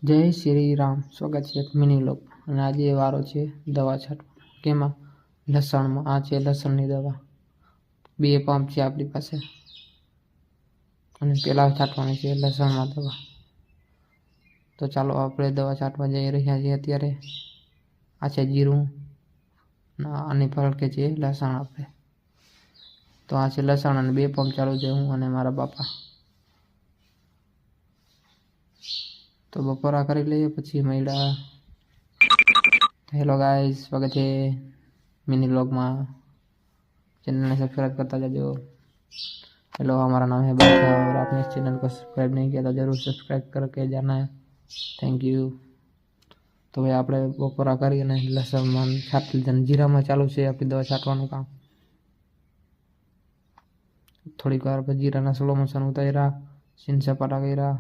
જય શ્રી રામ. સ્વાગત છે એક મિની વ્લોગ. અને આજે વારો છે દવા છાંટવાનો. કેમાં? લસણમાં. આ છે લસણની દવા. 2 પંપ છે આપણી પાસે. અને પેલા છાંટવાની છે લસણમાં દવા. તો ચાલો આપણે દવા છાંટવા જઈ રહ્યા છીએ અત્યારે. આ છે જીરું. આની ફરકે છે લસણ આપણે. તો આ છે લસણ અને 2 પંપ ચાલુ છે હું અને મારા બાપા. તો બપોરા કરી લઈએ પછી મળ્યા. હેલો ગાઈસ, સ્વાગત છે मिनी व्लॉग में। चैनल ने सब्सक्राइब करता जाओ। हेलो, हमारा नाम है बादशाह और आपने इस चैनल को सब्सक्राइब नहीं किया तो जरूर सब्सक्राइब करके जाना है। Thank you. तो भाई आप बपोरा करी लसण में छाट लीधा। जीरा में चालू है अपनी दवा छाटવાનું काम। थोड़ी વાર जीरा स्लो मोशन उतार्या, सीन सपाटा कर्या,